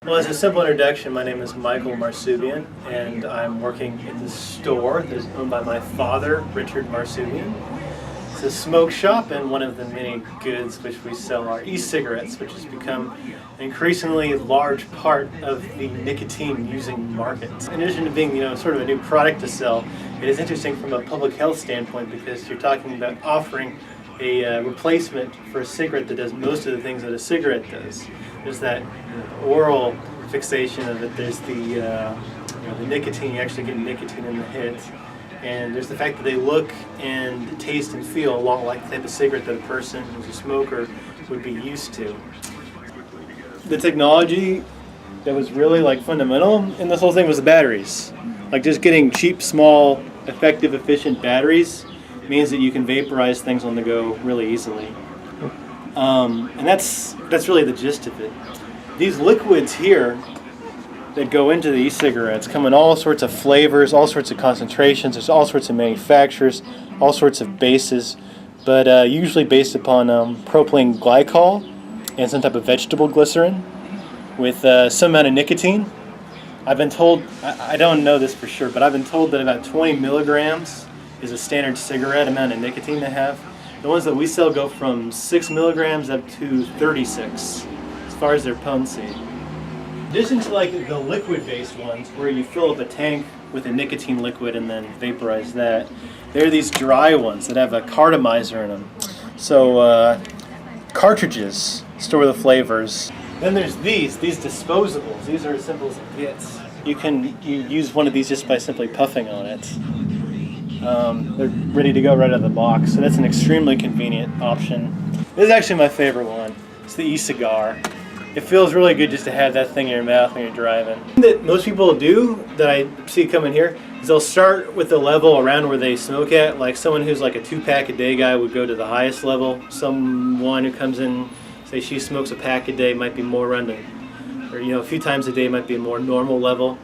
Well, as a simple introduction, my name is Michael Marsubian, and I'm working in the store that's owned by my father, Richard Marsubian. It's a smoke shop, and one of the many goods which we sell are e-cigarettes, which has become an increasingly large part of the nicotine-using market. In addition to being, sort of a new product to sell, it is interesting from a public health standpoint because you're talking about offering a replacement for a cigarette that does most of the things that a cigarette does. There's that oral fixation of it. There's the nicotine. You actually get nicotine in the hit, and there's the fact that they look and taste and feel a lot like the type of cigarette that a person who's a smoker would be used to. The technology that was really fundamental in this whole thing was the batteries. Just getting cheap, small, effective, efficient batteries means that you can vaporize things on the go really easily. And that's really the gist of it. These liquids here that go into the e-cigarettes come in all sorts of flavors, all sorts of concentrations. There's all sorts of manufacturers, all sorts of bases, but usually based upon propylene glycol and some type of vegetable glycerin with some amount of nicotine. I've been told, I don't know this for sure, but I've been told that about 20 milligrams is a standard cigarette amount of nicotine to have. The ones that we sell go from 6 milligrams up to 36 as far as their potency. In addition to the liquid-based ones where you fill up a tank with a nicotine liquid and then vaporize that, there are these dry ones that have a cartomizer in them. So cartridges store the flavors. Then there's these disposables. These are as simple as it gets. You use one of these just by simply puffing on it. They're ready to go right out of the box, so that's an extremely convenient option. This is actually my favorite one. It's the e-cigar. It feels really good just to have that thing in your mouth when you're driving. The thing that most people do, that I see coming here, is they'll start with the level around where they smoke at. Like someone who's a 2-pack a day guy would go to the highest level. Someone who comes in, say she smokes a pack a day, might be more around a few times a day might be a more normal level.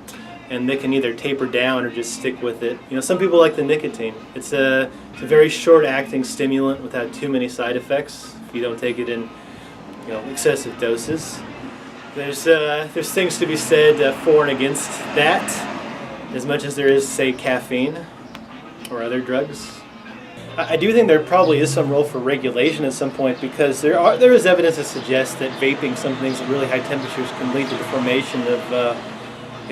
And they can either taper down or just stick with it. Some people like the nicotine. It's a very short-acting stimulant without too many side effects if you don't take it in excessive doses. There's things to be said for and against that, as much as there is, say, caffeine or other drugs. I do think there probably is some role for regulation at some point because there is evidence to suggest that vaping some things at really high temperatures can lead to the formation of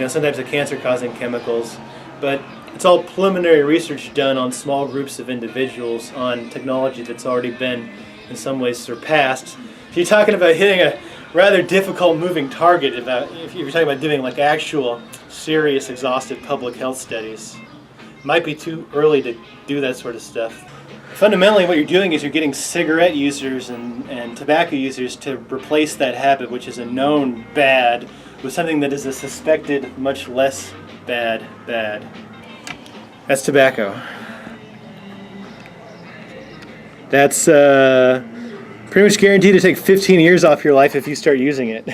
some types of cancer-causing chemicals, but it's all preliminary research done on small groups of individuals on technology that's already been, in some ways, surpassed. If you're talking about hitting a rather difficult moving target, if you're talking about doing actual, serious, exhaustive public health studies, it might be too early to do that sort of stuff. Fundamentally, what you're doing is you're getting cigarette users and tobacco users to replace that habit, which is a known bad, with something that is a suspected, much less bad. That's tobacco. That's pretty much guaranteed to take 15 years off your life if you start using it.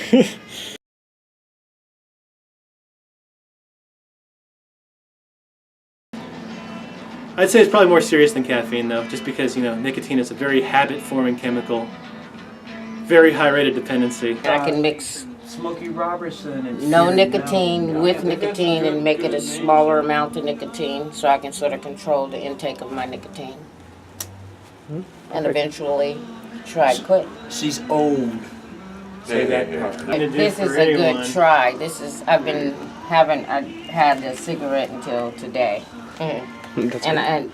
I'd say it's probably more serious than caffeine, though, just because, nicotine is a very habit-forming chemical, very high rate of dependency. I can mix Smokey Robertson and no nicotine with nicotine and make it a smaller amount of nicotine so I can sort of control the intake of my nicotine. And eventually try to quit. She's old. Say that part. This is a good try. I had a cigarette until today. And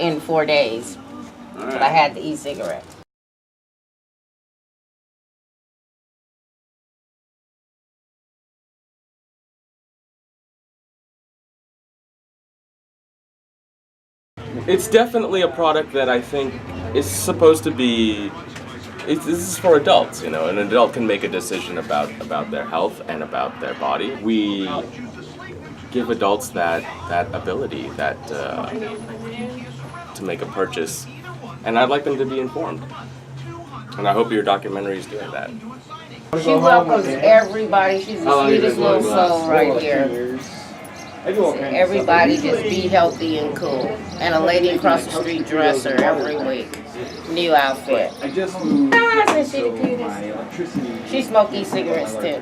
in 4 days. But I had the e-cigarette. It's definitely a product that I think is supposed to be. This is for adults, An adult can make a decision about their health and about their body. We give adults that ability, to make a purchase, and I'd like them to be informed. And I hope your documentary is doing that. She welcomes everybody. She's the sweetest little soul right here. Everybody just be healthy and cool. And a lady across the street dress her every week. New outfit. I just moved She smoked e-cigarettes too.